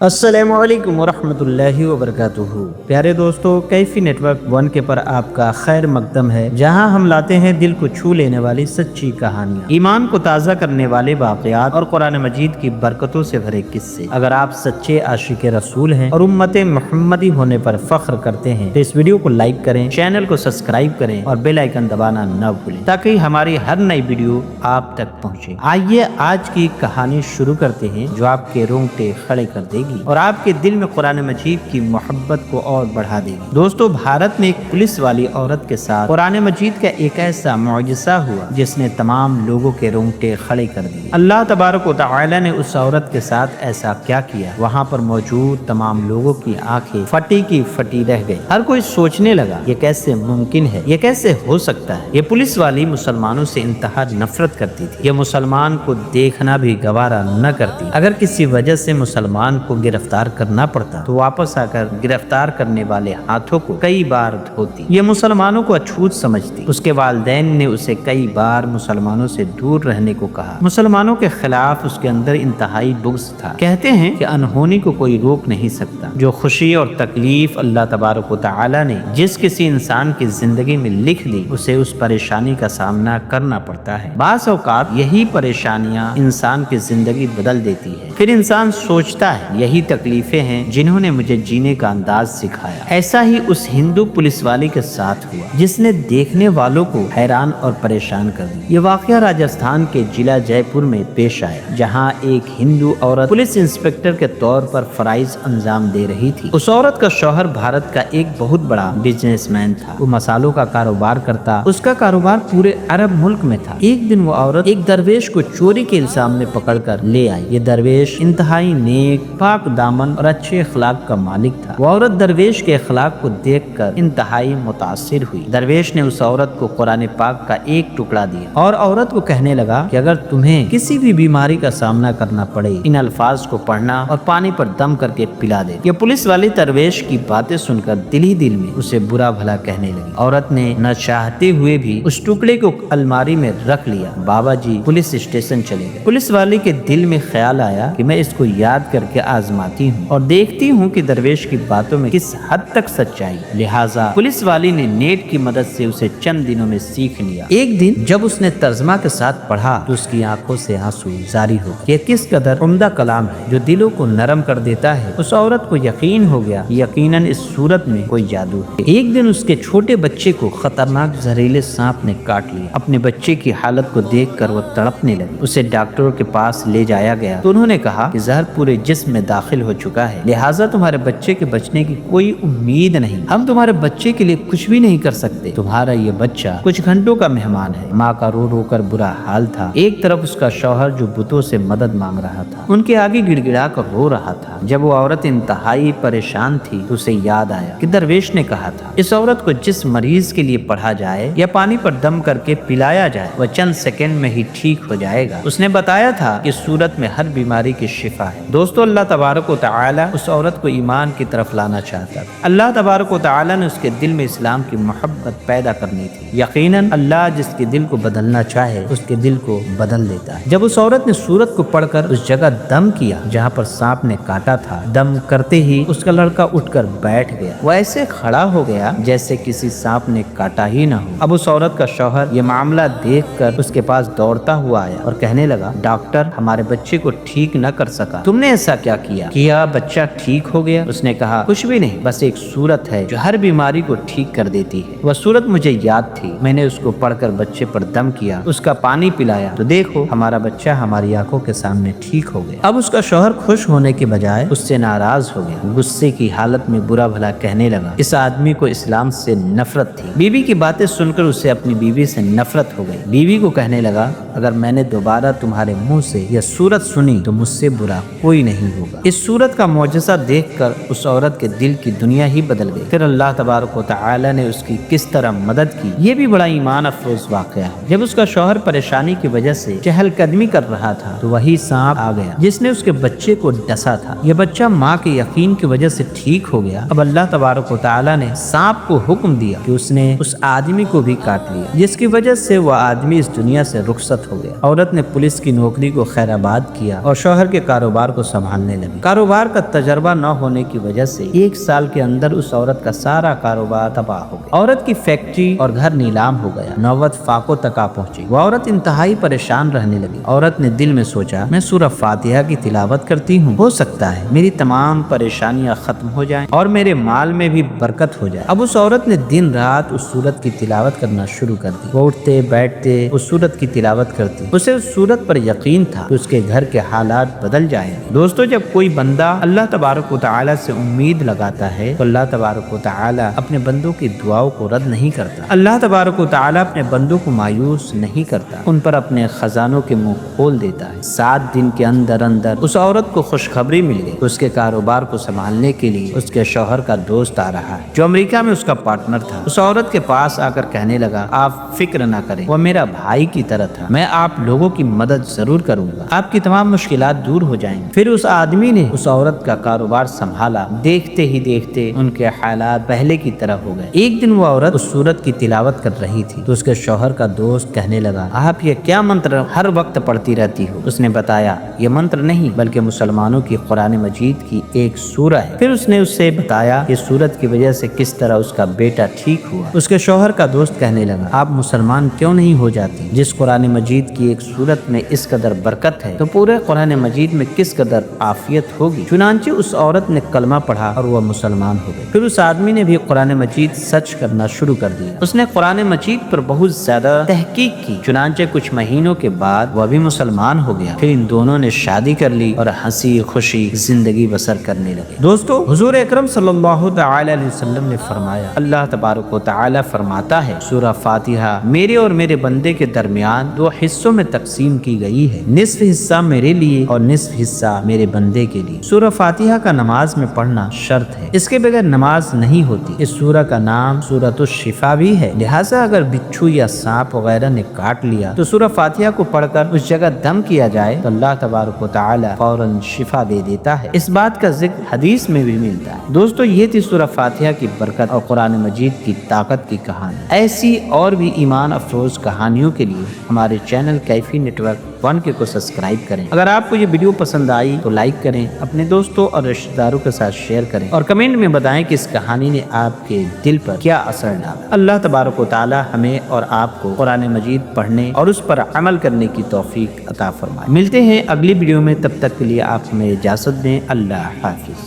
السلام علیکم ورحمۃ اللہ وبرکاتہ۔ پیارے دوستو، کیفی نیٹ ورک 1 کے پر آپ کا خیر مقدم ہے، جہاں ہم لاتے ہیں دل کو چھو لینے والی سچی کہانیاں، ایمان کو تازہ کرنے والے واقعات اور قرآن مجید کی برکتوں سے بھرے قصے۔ اگر آپ سچے عاشق رسول ہیں اور امت محمدی ہونے پر فخر کرتے ہیں تو اس ویڈیو کو لائک کریں، چینل کو سبسکرائب کریں اور بیل آئیکن دبانا نہ بھولیں تاکہ ہماری ہر نئی ویڈیو آپ تک پہنچے۔ آئیے آج کی کہانی شروع کرتے ہیں جو آپ کے رونگٹے کھڑے کر دے گی اور آپ کے دل میں قرآن مجید کی محبت کو اور بڑھا دے گی۔ دوستو، بھارت میں ایک پولیس والی عورت کے ساتھ قرآن مجید کا ایک ایسا معجزہ ہوا جس نے تمام لوگوں کے رونگٹے کھڑے کر دیے۔ اللہ تبارک و تعالی نے اس عورت کے ساتھ ایسا کیا کیا، وہاں پر موجود تمام لوگوں کی آنکھیں پھٹی کی پھٹی رہ گئی۔ ہر کوئی سوچنے لگا یہ کیسے ممکن ہے، یہ کیسے ہو سکتا ہے۔ یہ پولیس والی مسلمانوں سے انتہا نفرت کرتی تھی، یہ مسلمان کو دیکھنا بھی گوارا نہ کرتی۔ اگر کسی وجہ سے مسلمان کو گرفتار کرنا پڑتا تو واپس آ کر گرفتار کرنے والے ہاتھوں کو کئی بار دھوتی۔ یہ مسلمانوں کو اچھوت سمجھتی۔ اس کے والدین نے اسے کئی بار مسلمانوں سے دور رہنے کو کہا۔ مسلمانوں کے خلاف اس کے اندر انتہائی بغض تھا۔ کہتے ہیں کہ انہونی کو کوئی روک نہیں سکتا۔ جو خوشی اور تکلیف اللہ تبارک و تعالی نے جس کسی انسان کی زندگی میں لکھ دی، اسے اس پریشانی کا سامنا کرنا پڑتا ہے۔ بعض اوقات یہی پریشانیاں انسان کی زندگی بدل دیتی ہے، پھر انسان سوچتا ہے یہی تکلیفیں ہیں جنہوں نے مجھے جینے کا انداز سکھایا۔ ایسا ہی اس ہندو پولیس والی کے ساتھ ہوا جس نے دیکھنے والوں کو حیران اور پریشان کر دیا۔ یہ واقعہ راجستھان کے ضلع جے پور میں پیش آیا، جہاں ایک ہندو عورت پولیس انسپکٹر کے طور پر فرائض انجام دے رہی تھی۔ اس عورت کا شوہر بھارت کا ایک بہت بڑا بزنس مین تھا، وہ مسالوں کا کاروبار کرتا۔ اس کا کاروبار پورے عرب ملک میں تھا۔ ایک دن وہ عورت ایک درویش کو چوری کے الزام میں پکڑ کر لے آئی۔ یہ درویش انتہائی نیک، پاک دامن اور اچھے اخلاق کا مالک تھا۔ وہ عورت درویش کے اخلاق کو دیکھ کر انتہائی متاثر ہوئی۔ درویش نے اس عورت کو قرآن پاک کا ایک ٹکڑا دیا اور عورت کو کہنے لگا کہ اگر تمہیں کسی بھی بیماری کا سامنا کرنا پڑے، ان الفاظ کو پڑھنا اور پانی پر دم کر کے پلا دے۔ یہ پولیس والی درویش کی باتیں سن کر دل ہی دل میں اسے برا بھلا کہنے لگی۔ عورت نے نہ چاہتے ہوئے بھی اس ٹکڑے کو الماری میں رکھ لیا۔ بابا جی پولیس اسٹیشن چلے گئے۔ پولیس والی کے دل میں خیال آیا کہ میں اس کو یاد کر کے آزماتی ہوں اور دیکھتی ہوں کہ درویش کی باتوں میں کس حد تک سچائی۔ لہٰذا پولیس والی نے نیٹ کی مدد سے اسے چند دنوں میں سیکھ لیا۔ ایک دن جب اس نے ترجمہ کے ساتھ پڑھا تو اس کی آنکھوں سے آنسو جاری ہو گئے۔ یہ کس قدر عمدہ کلام ہے جو دلوں کو نرم کر دیتا ہے۔ اس عورت کو یقین ہو گیا یقیناً اس صورت میں کوئی جادو ہے۔ ایک دن اس کے چھوٹے بچے کو خطرناک زہریلے سانپ نے کاٹ لیا۔ اپنے بچے کی حالت کو دیکھ کر وہ تڑپنے لگی۔ اسے ڈاکٹروں کے پاس لے جایا گیا تو انہوں نے کہا کہ زہر پورے جسم میں داخل ہو چکا ہے، لہٰذا تمہارے بچے کے بچنے کی کوئی امید نہیں۔ ہم تمہارے بچے کے لیے کچھ بھی نہیں کر سکتے۔ تمہارا یہ بچہ کچھ گھنٹوں کا مہمان ہے۔ ماں کا رو رو کر برا حال تھا۔ ایک طرف اس کا شوہر جو بتوں سے مدد مانگ رہا تھا، ان کے آگے گڑ گڑا کر رو رہا تھا۔ جب وہ عورت انتہائی پریشان تھی تو اسے یاد آیا کہ درویش نے کہا تھا اس عورت کو جس مریض کے لیے پڑھا جائے یا پانی پر دم کر کے پلایا جائے وہ چند سیکنڈ میں ہی ٹھیک ہو جائے گا۔ اس نے بتایا تھا کہ صورت میں ہر بیماری کی شفا ہے۔ دوستو، اللہ تبارک و تعالی اس عورت کو ایمان کی طرف لانا چاہتا تھا۔ اللہ تبارک و تعالی نے اس کے دل میں اسلام کی محبت پیدا کرنی تھی۔ یقیناً اللہ جس کے دل کو بدلنا چاہے اس کے دل کو بدل دیتا ہے۔ جب اس عورت نے سورت کو پڑھ کر اس جگہ دم کیا جہاں پر سانپ نے کاٹا تھا، دم کرتے ہی اس کا لڑکا اٹھ کر بیٹھ گیا۔ وہ ایسے کھڑا ہو گیا جیسے کسی سانپ نے کاٹا ہی نہ ہو۔ اب اس عورت کا شوہر یہ معاملہ دیکھ کر اس کے پاس دوڑتا ہوا آیا اور کہنے لگا، ڈاکٹر ہمارے بچے کو ٹھیک نہ کر سکا، تم نے ایسا کیا کیا بچہ ٹھیک ہو گیا؟ اس نے کہا کچھ بھی نہیں، بس ایک سورت ہے جو ہر بیماری کو ٹھیک کر دیتی ہے۔ وہ سورت مجھے یاد تھی، میں نے اس کو پڑھ کر بچے پر دم کیا، اس کا پانی پلایا تو دیکھو ہمارا بچہ ہماری آنکھوں کے سامنے ٹھیک ہو گیا۔ اب اس کا شوہر خوش ہونے کے بجائے اس سے ناراض ہو گیا، غصے کی حالت میں برا بھلا کہنے لگا۔ اس آدمی کو اسلام سے نفرت تھی۔ بیوی کی باتیں سن کر اسے اپنی بیوی سے نفرت ہو گئی۔ بیوی کو کہنے لگا اگر میں نے دوبارہ تمہارے منہ سے یہ سورت سنی تو مجھ سے برا کوئی نہیں ہوگا۔ اس سورت کا معجزہ دیکھ کر اس عورت کے دل کی دنیا ہی بدل گئی۔ پھر اللہ تبارک و تعالی نے اس کی کس طرح مدد کی، یہ بھی بڑا ایمان افروز واقعہ ہے۔ جب اس کا شوہر پریشانی کی وجہ سے چہل قدمی کر رہا تھا تو وہی سانپ آ گیا جس نے اس کے بچے کو ڈسا تھا۔ یہ بچہ ماں کے یقین کی وجہ سے ٹھیک ہو گیا۔ اب اللہ تبارک و تعالی نے سانپ کو حکم دیا کہ اس نے اس آدمی کو بھی کاٹ لیا، جس کی وجہ سے وہ آدمی اس دنیا سے رخصت ہو گیا۔ عورت نے پولیس کی نوکری کو خیر آباد کیا اور شوہر کے کاروبار کو سنبھالنے لگی۔ لگی۔ کاروبار کا تجربہ نہ ہونے کی وجہ سے 1 سال کے اندر اس عورت کا سارا کاروبار تباہ ہو گیا۔ عورت کی فیکٹری اور گھر نیلام ہو گیا، نوبت فاقوں تک آ پہنچی۔ وہ عورت انتہائی پریشان رہنے لگی۔ عورت نے دل میں سوچا میں سورہ فاتحہ کی تلاوت کرتی ہوں، ہو سکتا ہے میری تمام پریشانیاں ختم ہو جائیں اور میرے مال میں بھی برکت ہو جائے۔ اب اس عورت نے دن رات اس سورت کی تلاوت کرنا شروع کر دی۔ وہ اٹھتے بیٹھتے اس سورت کی تلاوت کرتی۔ اسے اس سورت پر یقین تھا کہ اس کے گھر کے حالات بدل جائیں گے۔ دوستو، جب کوئی بندہ اللہ تبارک و تعالی سے امید لگاتا ہے تو اللہ تبارک و تعالی اپنے بندوں کی دعاؤں کو رد نہیں کرتا۔ اللہ تبارک و تعالی اپنے بندوں کو مایوس نہیں کرتا، ان پر اپنے خزانوں کے منہ کھول دیتا ہے۔ 7 دن کے اندر اندر اس عورت کو خوشخبری مل گئی، اس کے کاروبار کو سنبھالنے کے لیے اس کے شوہر کا دوست آ رہا ہے جو امریکہ میں اس کا پارٹنر تھا۔ اس عورت کے پاس آ کر کہنے لگا آپ فکر نہ کریں، وہ میرا بھائی کی طرح تھا، میں آپ لوگوں کی مدد ضرور کروں گا، آپ کی تمام مشکلات دور ہو جائیں گی۔ پھر اس آدمی نے اس عورت کا کاروبار سنبھالا، دیکھتے ہی دیکھتے ان کے حالات پہلے کی طرح ہو گئے۔ ایک دن وہ عورت اس سورت کی تلاوت کر رہی تھی تو اس کے شوہر کا دوست کہنے لگا آپ یہ کیا منتر ہر وقت پڑھتی رہتی ہو؟ اس نے بتایا یہ منتر نہیں بلکہ مسلمانوں کی قرآن مجید کی ایک سورہ ہے۔ پھر اس نے اس سے بتایا کہ سورت کی وجہ سے کس طرح اس کا بیٹا ٹھیک ہوا۔ اس کے شوہر کا دوست کہنے لگا آپ مسلمان کیوں نہیں ہو جاتی؟ جس قرآن مجید کی ایک سورت میں اس قدر برکت ہے تو پورے قرآن مجید میں کس قدر عافیت ہوگی۔ چنانچہ اس عورت نے کلمہ پڑھا اور وہ مسلمان ہو گئی۔ پھر اس آدمی نے بھی قرآن مجید سرچ کرنا شروع کر دیا۔ اس نے قرآن مجید پر بہت زیادہ تحقیق کی، چنانچہ کچھ مہینوں کے بعد وہ بھی مسلمان ہو گیا۔ پھر ان دونوں نے شادی کر لی اور ہنسی خوشی زندگی بسر کرنے لگے۔ دوستو، حضور اکرم صلی اللہ تعالی علیہ وسلم نے فرمایا اللہ تبارک و تعالی فرماتا ہے سورہ فاتحہ میرے اور میرے بندے کے درمیان 2 حصوں میں تقسیم کی گئی ہے، نصف حصہ میرے لیے اور نصف حصہ میرے بندے کے لیے۔ سورہ فاتحہ کا نماز میں پڑھنا شرط ہے، اس کے بغیر نماز نہیں ہوتی۔ اس سورہ کا نام سورۃ الشفا بھی ہے، لہٰذا اگر بچھو یا سانپ وغیرہ نے کاٹ لیا تو سورہ فاتحہ کو پڑھ کر اس جگہ دم کیا جائے تو اللہ تبارک و تعالی فوراً شفا دے دیتا ہے۔ اس بات کا ذکر حدیث میں بھی ملتا ہے۔ دوستو، یہ تھی سورہ فاتحہ کی برکت اور قرآن مجید کی طاقت کی کہانی۔ ایسی اور بھی ایمان افروز کہانیوں کے لیے ہمارے چینل کیفی نیٹ ورک 1 کو سبسکرائب کریں۔ اگر آپ کو یہ ویڈیو پسند آئی تو لائک کریں، اپنے دوستوں اور رشتہ داروں کے ساتھ شیئر کریں اور کمنٹ میں بتائیں کہ اس کہانی نے آپ کے دل پر کیا اثر ڈالا۔ اللہ تبارک و تعالی ہمیں اور آپ کو قرآن مجید پڑھنے اور اس پر عمل کرنے کی توفیق عطا فرمائے۔ ملتے ہیں اگلی ویڈیو میں، تب تک کے لیے آپ ہمیں اجازت دیں۔ اللہ حافظ۔